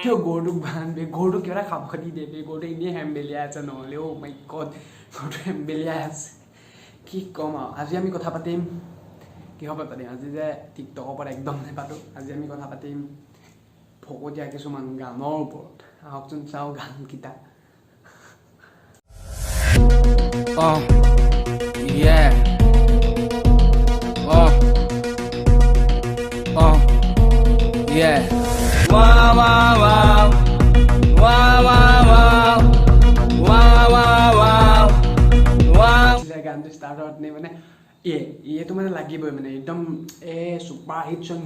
তেওঁ গৰুটোক বান্ধে গৰুটো কিবা এটা খাব দি দিয়ে গৰুটো এনেই হেম্বেলিয়াই আছে নহ'লে অ' মাই গড গৰুটো হেম্বেলিয়াই আছে কি ক'ম আৰু আজি আমি কথা পাতিম কিহৰ ওপৰত পাতিম আজি যে টিকটকৰ ওপৰত একদম নেপাতোঁ আজি আমি কথা পাতিম ফকতীয়া কিছুমান গানৰ ওপৰত আহকচোন চাওঁ গানকেইটা গানটো ষ্টাৰ্ট হওঁতে মানে ইয়েটো মানে লাগিবই মানে একদম ছুপাৰ হিট চং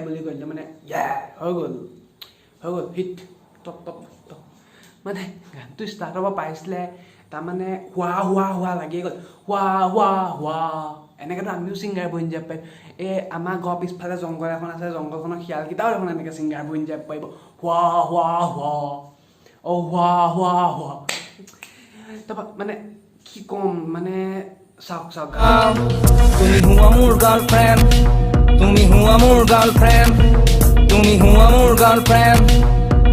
বুলি কৈ দিলে মানে হৈ গ'ল হিট টপ টপ টপ মানে গানটো ষ্টাৰ্ট হ'ব পাইছিলে তাৰমানে হোৱা লাগি গ'ল হোৱা এনেকৈতো আমিও ছিংগাৰ বনি যাব পাৰিম আমাৰ ঘৰৰ পিছফালে জংঘল এখন আছে জংঘলখনৰ শিয়ালকেইটাও এখন এনেকৈ ছিংগাৰ বনি যাব পাৰিব হোৱা তাৰপৰা মানে কি ক'ম মানে চাওক তুমি হুয়া মোৰ গাৰ্লফ্ৰেণ্ড তুমি হুয়া মোৰ গাৰ্লফ্ৰেণ্ড তুমি হুয়া মোৰ গাৰ্লফ্ৰেণ্ড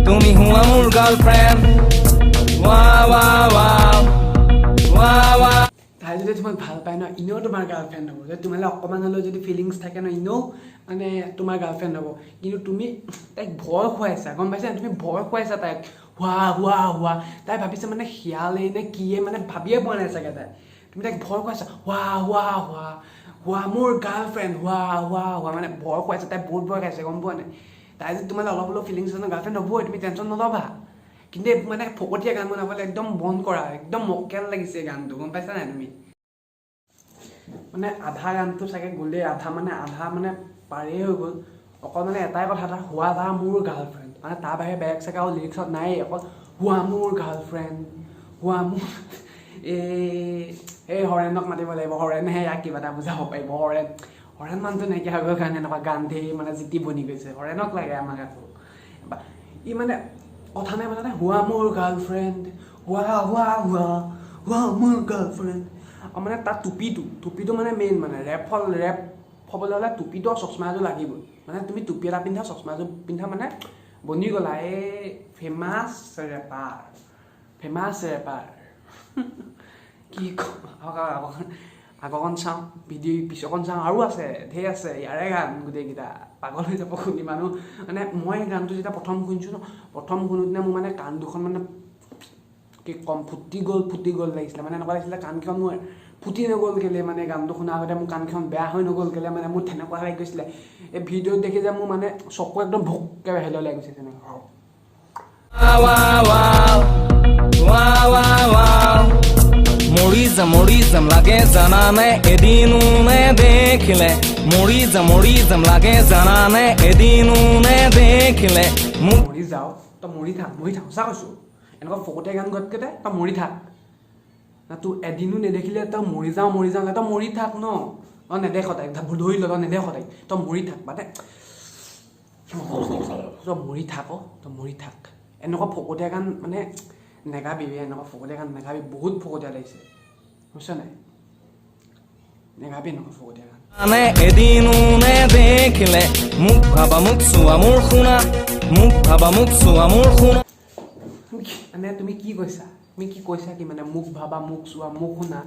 তুমি হুয়া মোৰ গাৰ্লফ্ৰেণ্ড তাই যদি তোমাক ভাল পায় ন এনেও তোমাৰ গাৰ্লফ্ৰেণ্ড হ'ব যদি তোমালৈ অকণমান হ'লেও যদি ফিলিংছ থাকে ন এনেও মানে তোমাৰ গাৰ্লফ্ৰেণ্ড হ'ব কিন্তু তুমি তাইক ভয় খুৱাইছা গম পাইছা তুমি ভয় খুৱাইছা তাইক হোৱা তাই ভাবিছে মানে শিয়ালেই নে কিয়ে মানে ভাবিয়ে পোৱা নাই চাগে তাই তুমি তাইক ভয় খুৱাইছা হোৱা মোৰ গাৰ্লফ্ৰেণ্ড হোৱা মানে ভয় খুৱাইছা তাই বহুত ভয় খাইছে গম পোৱা নাই তাই যদি তোমালৈ অলপ অলপ ফিলিংছ আছে গাৰ্লফ্ৰেণ্ড হ'বই তুমি টেনশ্যন নল'বা কিন্তু মানে ফকতীয়া গান বনাবলৈ একদম বন্ধ কৰা একদম মক্কেল লাগিছে গানটো গম পাইছা নাই তুমি মানে আধা গানটো চাগে গ'লেই আধা মানে পাৰেই হৈ গ'ল অকল মানে এটাই কথা এটা হোৱা মোৰ গাৰ্লফ্ৰেণ্ড মানে তাৰ বাহিৰে বেলেগ চাগে আৰু লিৰিক্সত নাই অকল হোৱা মোৰ গাৰ্লফ্ৰেণ্ড হোৱা মোৰ এই হৰেণক মাতিব লাগিব হৰেণহে ইয়াক কিবা এটা বুজাব পাৰিব হৰেণ মানুহটো নাইকিয়া হৈ গ'ল কাৰণে এনেকুৱা গান ধেৰ মানে জিতি বনি গৈছে হৰেণক লাগে আমাক আকৌ ই মানে কথা নাই মানে হোৱা মোৰ গাৰ্লফ্ৰেণ্ড হোৱা মোৰ গাৰ্লফ্ৰেণ্ড আৰু মানে তাৰ টুপিটো মানে মেইন মানে ৰেপ হ'বলৈ হ'লে টুপিটো আৰু চশমা এযোৰ লাগিবই মানে তুমি টুপি এটা পিন্ধা চশমা এযোৰ পিন্ধা মানে বনি গ'লা ফেমাছ ৰেপাৰ কি আগৰখন চাওঁ ভিডিঅ' পিছৰখন চাওঁ আৰু আছে ধেৰ আছে ইয়াৰে গান গোটেইকেইটা পাগল হৈ যাব শুনি মানুহ মানে মই গানটো যেতিয়া প্ৰথম শুনিছোঁ ন প্ৰথম শুনোতে মোৰ মানে কাণ দুখন মানে কি ক'ম ফুটি গ'ল লাগিছিলে মানে এনেকুৱা লাগিছিলে কাণখন মোৰ ফুটি নগ'ল কেলে মানে গানটো শুনাৰ আগতে মোৰ কাণখন বেয়া হৈ নগ'ল কেলে মানে মোৰ তেনেকুৱা লাগি গৈছিলে এই ভিডিঅ'ত দেখি যে মোৰ মানে চকু একদম ভোককৈ বাহিৰলৈ ওলাই গৈছে তেনেকুৱা মৰি যাম লাগে জানানে এদিনো নেদেখিলে মৰি যাম লাগে জানানে এদিনো নেদেখিলে মৰি যাওঁ তই মৰি থাক সঁচা কৈছোঁ এনেকুৱা ফকতীয়া গান গোৱাতকৈ তই মৰি থাক না তোৰ এদিনো নেদেখিলে তই মৰি যাওঁ তই মৰি থাক ন তই নেদেখ তাইক ধৰি ল তই নেদেখ তাইক তই মৰি থাক মানে তই মৰি থাক এনেকুৱা ফকতীয়া গান মানে নেগাবি এনেকুৱা ফকতীয়া গান নেগাবি বহুত ফকতীয়া লাগিছে বুজিছ নাই নেগাবি এনেকুৱা ফকতীয়া গান এদিনো নেদেখিলে মোক ভাবা মোক চোৱা মোৰ শুনা মানে তুমি কি কৈছা কি মানে মোক ভাবা মোক চোৱা মোক শুনা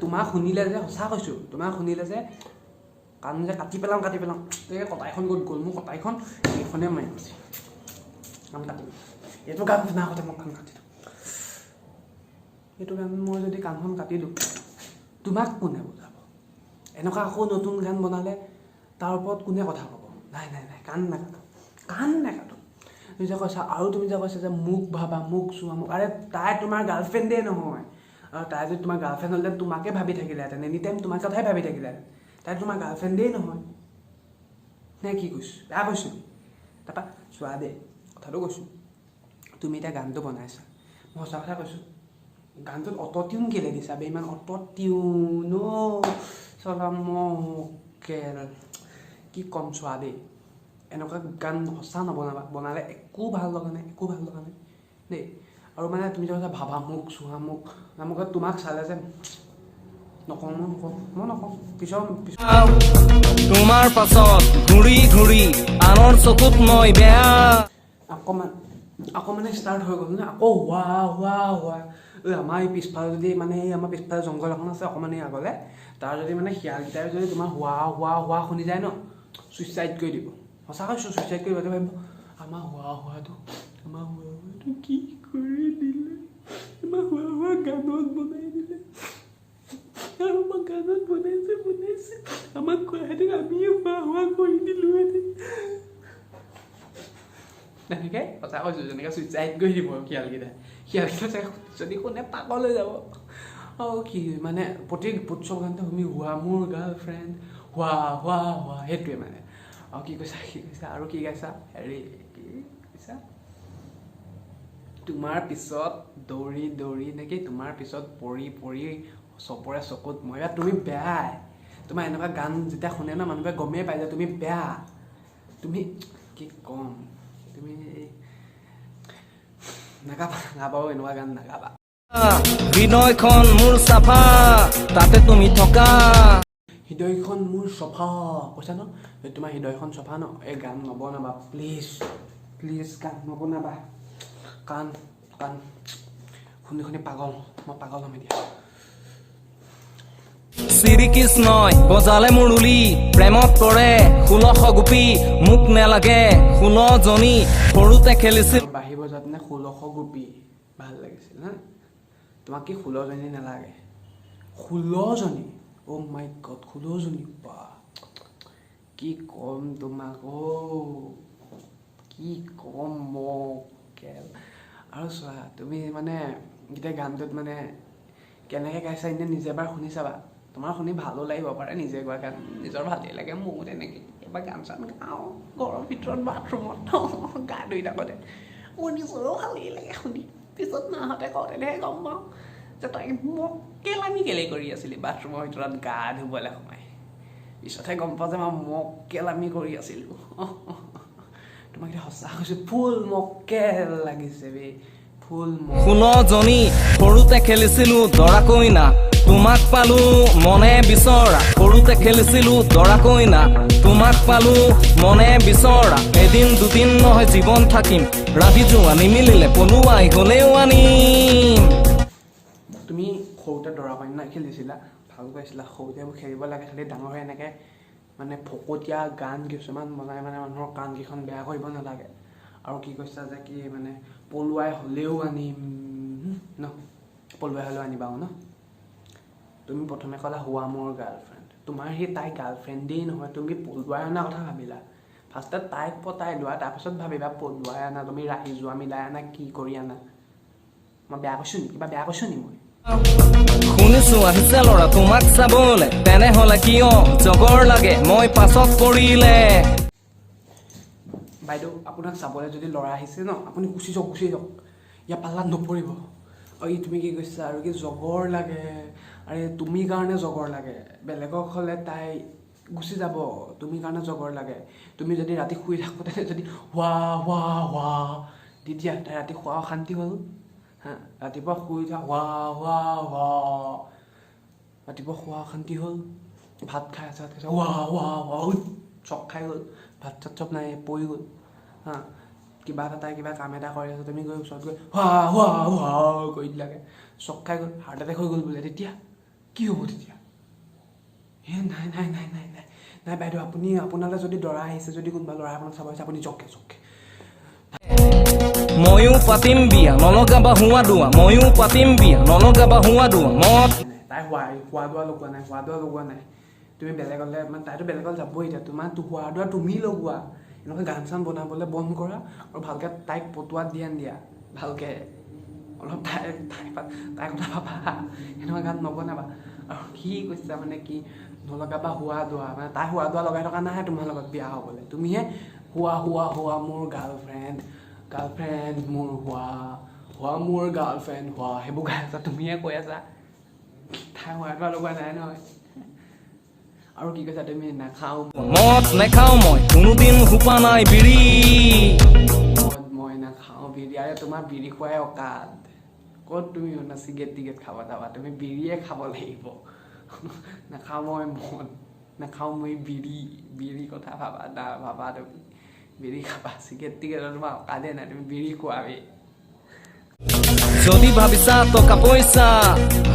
তোমাক শুনিলে যে সঁচা কৈছোঁ তোমাক শুনিলে যে কাণ যে কাটি পেলাওঁ কটাইখন ক'ত গ'ল মোৰ কটাইখন এইখনে মাৰি গৈছে কাণ কাটিম এইটো গান শুনা আগতে মই কাণ কাটি দিওঁ এইটো গান মই যদি কাণখন কাটি দিওঁ তোমাক কোনে বুজাব এনেকুৱা আকৌ নতুন গান বনালে তাৰ ওপৰত কোনে কথা ক'ব নাই কাণ নাকাটো তুমি যে কৈছা আৰু তুমি যে কৈছা যে মোক ভাবা মোক চোৱা মোক আৰে তাই তোমাৰ গাৰ্লফ্ৰেণ্ডেই নহয় আৰু তাই যদি তোমাৰ গাৰ্লফ্ৰেণ্ড হ'লে তোমাকে ভাবি থাকিলেহেঁতেন এনি টাইম তোমাৰ কথাই ভাবি থাকিলেহেঁতেন তাই তোমাৰ গাৰ্লফ্ৰেণ্ডেই নহয় নে কি কৈছোঁ বেয়া কৈছোঁ তাৰপৰা চোৱা দেই কথাটো কৈছোঁ তুমি এতিয়া গানটো বনাইছা মই সঁচা কথা কৈছোঁ গানটোত অট'টিউন কেলৈ দিছা বে ইমান অট'টিউন মকেল কি ক'ম চোৱা দেই এনেকুৱা গান সঁচা নবনাবা বনালে একো ভাল লগা নাই দেই আৰু মানে তুমি যে কৈছা ভাবা মোক চোৱা মোক তোমাক চালে যে নকওঁ পিছৰ তোমাৰ পাছত ঘূৰি আনৰ চকুত মই বেয়া আকৌ মানে ষ্টাৰ্ট হৈ গ'ল না আকৌ হোৱা আমাৰ এই পিছফালে যদি মানে এই আমাৰ পিছফালে জংঘল এখন আছে অকণমান এই আগলে তাৰ যদি মানে শিয়ালকেইটাই যদি তোমাৰ হোৱা শুনি যায় ন ছুইচাইড কৰি দিব সঁচাকৈ ছুইচাইড কৰি দিব ভাবিব আমাৰ হোৱাটো কি কৰি দিলে আমাৰ হোৱা গানত বনাই দিলে আৰু আমাৰ গানত বনাইছে আমাক কোৱাহেঁতেন আমিয়ে হোৱা কৰি দিলোঁহেঁতেন তেনেকৈ সঁচা কৈছোঁ যেনেকৈ ছুইচাইড কৰি দিব শিয়ালকেইটা যদি কোনে পাগল হৈ যাব আৰু কি মানে প্ৰতি উৎসৱ গানতে শুনি হোৱা মোৰ গাৰ্লফ্ৰেণ্ড হোৱা সেইটোৱে মানে আৰু কি কৈছা আৰু কি গাইছা হেৰি কি কৈছা তোমাৰ পিছত দৌৰি নেকি তোমাৰ পিছত পৰি চবৰে চকুত মই তুমি বেয়াই তোমাৰ এনেকুৱা গান যেতিয়া শুনে ন মানুহে গমেই পাই যে তুমি বেয়া তুমি কি ক'ম তুমি নাগাবা এনেকুৱা গান নাগাবা হৃদয়খন মোৰ চাফা তাতে তুমি থকা হৃদয়খন মোৰ চফা কৈছা ন তোমাৰ হৃদয়খন চফা ন এই গান নবনাবা প্লিজ গান নবনাবা কাণ শুনি পাগল মই পাগল হ'ম এতিয়া শ্ৰীকৃষ্ণই বজালে মুৰুলি প্ৰেমত পৰে 16 গোপী মোক নেলাগে 16 জনী সৰুতে খেলিছিল বাঢ়িব যাতে 16 গোপী ভাল লাগিছিল হা তোমাক কি 16 জনী নালাগে 16 জনী অ' মাই গড 16 জনী বা কি ক'ম তোমাক কি ক'ম মকেল আৰু চোৱা তুমি মানে গোটেই গানটোত মানে কেনেকৈ গাইছা এনে নিজে এবাৰ শুনি চাবা তোমাৰ শুনি ভালো লাগিব পাৰে নিজে গোৱা গান নিজৰ ভালেই লাগে মোৰো তেনেকৈ এবাৰ গান চান গাওঁ ঘৰৰ ভিতৰত বাথৰুমত গা ধুই থাকোঁতে মোৰ নিজৰো ভালেই লাগে শুনি পিছত মাহঁতে কওঁতেহে গম পাওঁ যে তই মকেলামি কেলেই কৰি আছিলি বাথৰুমৰ ভিতৰত গা ধুবলৈ সোমাই পিছতহে গম পাওঁ যে মই মকেলামি কৰি আছিলোঁ তোমাক এতিয়া সঁচা কৈছোঁ ফুল মকেল লাগিছে বে ফুল 16 জনী সৰুতে খেলিছিলো দৰা কইনা তোমাক পালো মনে বিচৰা সৰুতে খেলিছিলো দৰা কইনা তোমাক পালো মনে বিচৰা এদিন দুদিন নহয় জীৱন থাকিম ৰাতি যোৱা নিমিলিলে পলুৱাই গ'লেও আনিম তুমি সৰুতে দৰা কইনা খেলিছিলা ভাল পাইছিলা সৰুতে খেলিব লাগে খালি ডাঙৰ হৈ এনেকৈ মানে ফকতীয়া গান কিছুমান বনাই মানে মানুহৰ কাণকেইখন বেয়া কৰিব নালাগে আৰু কি কৈছা যে কি মানে পলুৱাই হ'লেও আনিম ন পলুৱাই হ'লেও আনিবা ন তুমি প্ৰথমে ক'লা হোৱা মোৰ গাৰ্লফ্ৰেণ্ড তোমাৰ সেই তাই গাৰ্লফ্ৰেণ্ডেই নহয় তুমি পলুৱাই অনা কথা ভাবিলা ফাৰ্ষ্টত তাইক পতাই লোৱা তাৰপিছত ভাবিবা পলুৱাই আনা তুমি ৰাহি যোৱা মিলাই আনা কি কৰি আনা মই বেয়া কৈছোঁ নি কিবা বেয়া কৈছোঁ নি মই শুনিছো আহিছে ল'ৰা তোমাক চাবলে তেনেহ'লে কিয় জগৰ লাগে মই পাছত পৰিলে বাইদেউ আপোনাক চাবলৈ যদি ল'ৰা আহিছে ন আপুনি গুচি যাওক ইয়াৰ পাল্লাত নপৰিব আৰু তুমি কি কৈছা আৰু কি জগৰ লাগে আৰে তুমি কাৰণে জগৰ লাগে বেলেগক হ'লে তাই গুচি যাব তুমি কাৰণে জগৰ লাগে তুমি যদি ৰাতি শুই থাকোঁতে যদি হোৱা তেতিয়া তাই ৰাতি শুৱা অশান্তি হ'ল হা ৰাতিপুৱা শুই উঠা হোৱা ৰাতিপুৱা শুৱা অশান্তি হ'ল ভাত খাই আছে হোৱা চক খাই গ'ল ভাত চাত চব নাই পৰি গ'ল হা কিবা এটা তাই কিবা কাম এটা কৰি আছে তুমি গৈ ওচৰত গৈ হোৱা কৰি দিলাগে চক খাই গ'ল হাৰ্ট এটেক হৈ গ'ল বোলে তেতিয়া কি হ'ব তেতিয়া নাই বাইদেউ আপুনি আপোনালৈ যদি দৰা আহিছে যদি কোনোবা ল'ৰা আপোনাক চাব আহিছে আপুনি জকে ময়ো পাতিম বিয়া নলগাবা হুৱা দুৱা ময়ো পাতিম বিয়া নলগাবা হুৱা দুৱা মত তাই হোৱা দোৱা লগোৱা নাই তুমি বেলেগলৈ মানে তাইতো বেলেগলৈ যাবই এতিয়া তোমাৰ হোৱা দোৱা তুমি লগোৱা এনেকুৱা গান চান বনাবলৈ বন্ধ কৰা আৰু ভালকৈ তাইক পতোৱাত দিয়া ভালকৈ অলপ তাই কথা ভাবা এনেকুৱা গান নবনাবা আৰু কি কৈছা মানে কি নলগাবা হোৱা দোৱা মানে তাই হোৱা দোৱা লগাই থকা নাই তোমাৰ লগত বিয়া হ'বলৈ তুমিহে হোৱা মোৰ গাৰ্লফ্ৰেণ্ড মোৰ হোৱা মোৰ গাৰ্লফ্ৰেণ্ড হোৱা সেইবোৰ গাই আছা তুমিহে কৈ আছা তাই হোৱা দোৱা লগোৱা নাই নহয় আৰু কি কৈছা তুমি নাখাওঁ মদ নেখাওঁ মই কোনোদিন সোপা নাই বিৰি মই নাখাওঁ বিৰি আৰে তোমাৰ বিৰি খোৱাই অকাত ক'ত তুমি চিগেট টিগেট খাব যাবা তুমি বিৰিয়ে খাব লাগিব নাখাওঁ মই মদ নাখাওঁ মই বিৰি কথা ভাবা তুমি বিড়ি খাবা চিগাৰেট টিকেটৰ তোমাৰ অকাদে নাই তুমি বিড়ি খোৱাবি যদি ভাবিছা টকা পইচা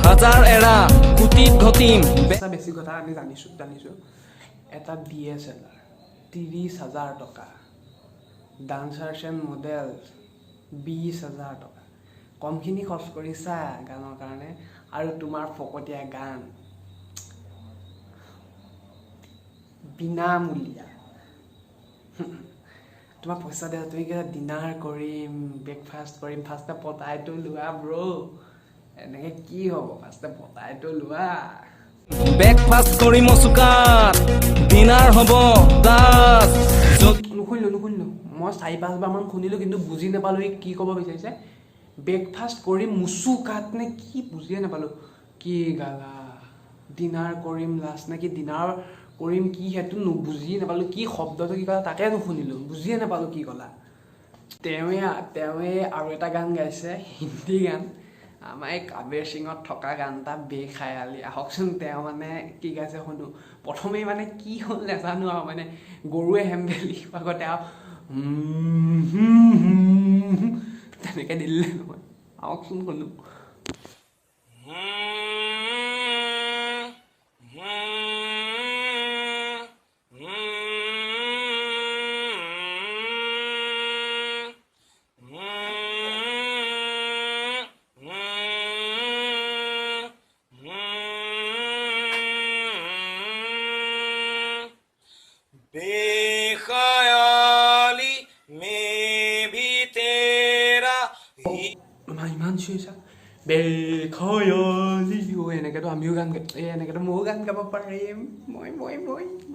হাজাৰ এৰা কোটিত ঘটিম বেছি কথা আমি জানিছোঁ এটা DSLR 30,000 টকা ডান্সাৰ্ছ এণ্ড মডেল 20,000 টকা কমখিনি খৰচ কৰিছা গানৰ কাৰণে আৰু তোমাৰ ফকতীয়া গান বিনামূলীয়া তোমাক পইচা দিয়া তুমি কিবা ডিনাৰ কৰিম ব্ৰেকফাষ্ট কৰিম ফাৰ্ষ্টে পতাইটো লোৱা ব্ৰ এনেকৈ কি হ'ব ফাৰ্ষ্টে পতাইটো লোৱা ব্ৰেকফাষ্ট কৰিম চুকাত ডিনাৰ হ'ব দাস নুশুনিলোঁ মই 4-5 বাৰমান শুনিলোঁ কিন্তু বুজি নাপালোঁ এই কি ক'ব বিচাৰিছে ব্ৰেকফাষ্ট কৰিম মুচুকাত নে কি বুজিয়ে নাপালোঁ কি গালা ডিনাৰ কৰিম লাষ্ট নে কি ডিনাৰ কৰিম কি সেইটো বুজিয়ে নাপালোঁ কি শব্দটো কি ক'লা তাকে নুশুনিলোঁ বুজিয়ে নাপালোঁ কি ক'লা তেওঁৱে আৰু এটা গান গাইছে হিন্দী গান আমাৰ এই কাবেৰ সিঙত থকা গান এটা বেখায়ালি আহকচোন তেওঁ মানে কি গাইছে শুনো প্ৰথমেই মানে কি হ'ল নাজানো আৰু মানে গৰুৱে হেম্বেলি আগতে আৰু তেনেকৈ দিলে নহয় আহকচোন শুনো बेखयाली में भी तेरा ইমান চিঞৰিছা বেখয়ালি এনেকৈতো আমিও গান এনেকৈতো ময়ো গান গাব পাৰিম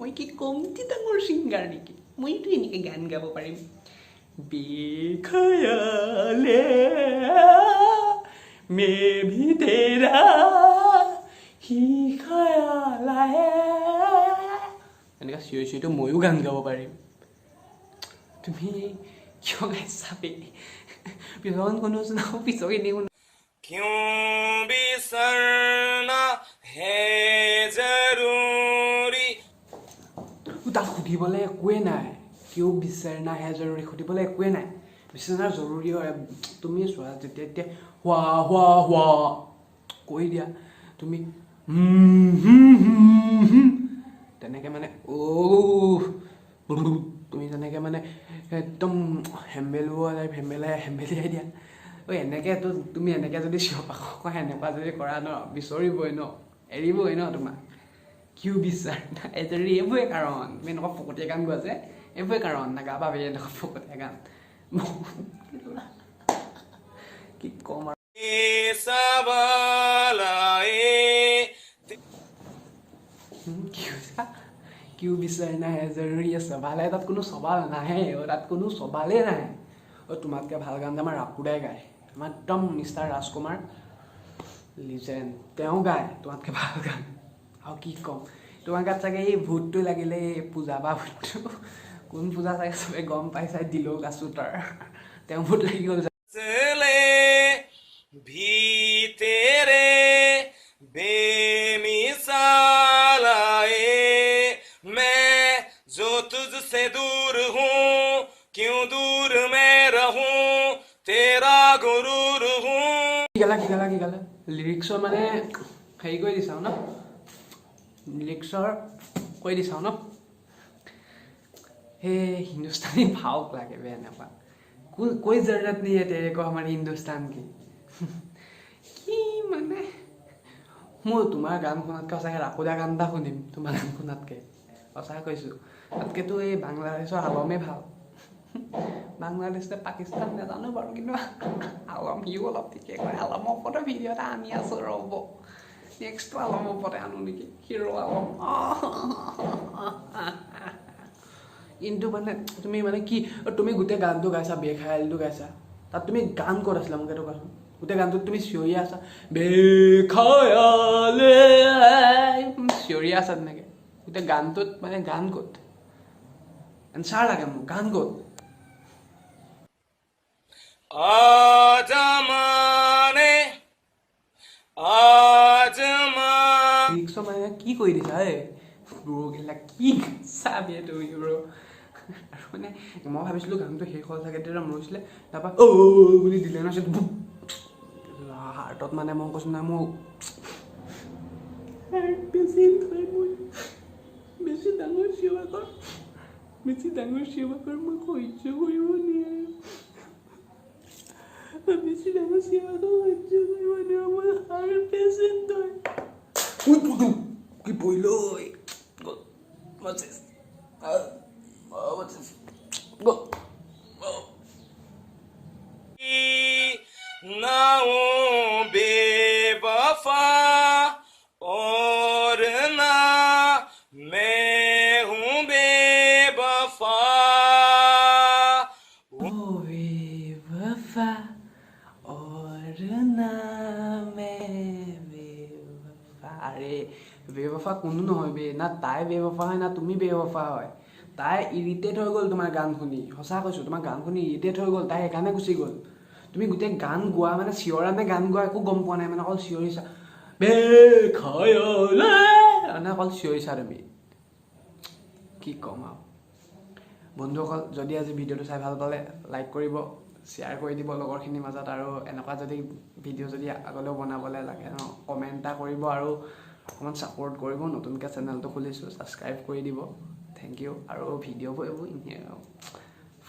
মই কি কমতি ডাঙৰ ছিংগাৰ নেকি মইতো এনেকৈ গান গাব পাৰিম বেখয়ালে মে ভি তেৰা হি খয়াল আয়ে এনেকৈ চিঞৰিটো ময়ো গান গাব পাৰিম তুমি কিয় গাইছা পিছন শুনোচোন আকৌ পিছৰখিনি শুনো क्यों बिसरना है जरूरी তাক সুধিবলৈ একোৱে নাই কিয় বিচাৰণা হে জৰুৰী সুধিবলৈ একোৱে নাই বিচনাৰ জৰুৰী হয় তুমি চোৱা যেতিয়া এতিয়া হোৱা কৈ দিয়া তুমি তেনেকৈ মানে তুমি তেনেকৈ মানে একদম হেম্বেলিয়াই দিয়া এনেকৈতো তুমি এনেকৈ যদি চিঞৰ এনেকুৱা যদি কৰা ন বিচৰিবই ন এৰিবই ন তোমাক কিয় বিচাৰ যদি এইবোৰে কাৰণ তুমি এনেকুৱা ফকতীয়া গান গোৱা যে এইবোৰে কাৰণ নাগাবা ভাবি এনেকুৱা ফকতীয়া গান কি ক'ম আৰু কিয় বিচাৰ নাহে জৰুৰী চবালে তাত কোনো চবাল নাহে তাত কোনো চবালেই নাহে তোমাতকৈ ভাল গান আমাৰ ৰাপুদাই গায় আমাৰ একদম মিষ্টাৰ ৰাজকুমাৰ লিজেণ্ড তেওঁ গায় তোমাতকৈ ভাল গান আৰু কি ক'ম তোমাৰ গাত চাগে এই ভূতটো লাগিলে এই পূজা বা ভূতটো কোন পূজা চাগে চবে গম পাইছে দিলো গাছো তাৰ তেওঁ ভূত লাগি গ'ল ভিতৰে बेमिसाल आए मैं जो तुझसे दूर हूँ क्यों दूर मैं रहूँ तेरा गुरूर हूँ কি গালা লিৰিক্সৰ মানে হেৰি কৰি দিছাও ন লিৰিক্সৰ কৈ দিছাও ন সেই হিন্দুস্তানী ভাওক লাগে বে এনেকুৱা कोई जरूरत नहीं है तेरे को हमारे हिंदुस्तान की কি মানে মই তোমাৰ গান শুনাতকৈ সঁচাকৈ ৰাকুদা গান এটা শুনিম তোমাৰ গান শুনাতকৈ সঁচাকৈ কৈছোঁ তাতকৈতো এই বাংলাদেশৰ আলমেই ভাল বাংলাদেশে পাকিস্তান নাজানো বাৰু কিন্তু আলম সিও অলপ ঠিকে কয় আলমৰ ওপৰতে ভিডিঅ' এটা আনি আছোঁ ৰ'ব নেক্সটটো আলমৰ ওপৰতে আনো নেকি হিৰো আলম কিন্তু মানে তুমি মানে কি তুমি গোটেই গানটো গাইছা বেখায়ালিটো গাইছা তাত তুমি গান ক'ত আছিলা মোক এইটো কোৱাচোন গোটেই গানটোত তুমি চিঞৰি আছা বেখায়ালে চিঞৰি আছা তেনেকৈ গোটেই গানটোত মানে গান ক'ত এনচাৰ লাগে মোক গান ক'ত মানে কি কৰি দিছা এই ব্ৰ' গিলা কি চাবি তুমি ব্ৰ' আৰু মানে মই ভাবিছিলোঁ গানটো শেষ হ'ল চাগে, তেতিয়া মৰিছিলে, তাৰপৰা বুলি দিলে ন, হাৰ্টত মানে মই কৈছোঁ নাই মোৰ হাৰ্ট পেচেণ্ট হয় মই, বেছি ডাঙৰ সেৱাকৰ মই সহ্য কৰিব নোৱাৰোঁ, বেছি ডাঙৰ সেৱাকৰ সহ্য কৰিব নোৱাৰোঁ, মই হাৰ্ট পেচেণ্ট হয়। কি পৰিল গ'ল, ना हूँ बेवफा और ना मैं हूँ बेवफा बेवफा और ना मैं बेवफा। আৰে বেৱফা কোনো নহয় বে, না তাই বেৱফা হয় না তুমি বেৱফা হয়। তাই ইৰিটেট হৈ গ'ল তোমাৰ গান শুনি, সঁচা কৈছোঁ, তোমাৰ গান শুনি ইৰিটেট হৈ গ'ল, তাই সেইকাৰণে গুচি গ'ল। তুমি গোটেই গান গোৱা মানে চিঞৰা নে গান গোৱা একো গম পোৱা নাই, মানে অকল চিঞৰিছা বে খায়লে মানে অকল চিঞৰিছা তুমি। কি ক'ম আৰু বন্ধুসকল, যদি আজি ভিডিঅ'টো চাই ভাল পালে লাইক কৰিব, শ্বেয়াৰ কৰি দিব লগৰখিনিৰ মাজত, আৰু এনেকুৱা যদি ভিডিঅ' যদি আগলৈও বনাবলৈ লাগে ন, কমেণ্ট এটা কৰিব আৰু অকণমান ছাপোৰ্ট কৰিব। নতুনকৈ চেনেলটো খুলিছোঁ, ছাবস্ক্ৰাইব কৰি দিব। Thank you. আৰু ভিডিঅ'বোৰ এইবোৰ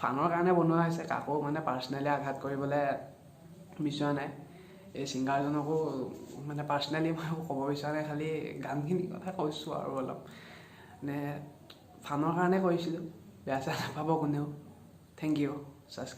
ফানৰ কাৰণে বনোৱা হৈছে, কাকো মানে পাৰ্চনেলি আঘাত কৰিবলৈ বিচৰা নাই। এই ছিংগাৰজনকো মানে পাৰ্চনেলি মই ক'ব বিচৰা নাই, খালি গানখিনিৰ কথা কৈছোঁ আৰু অলপ মানে ফানৰ কাৰণে কৰিছিলোঁ, বেয়া চেয়া নাপাব কোনেও। Thank U. ছাবস্ক্ৰাইব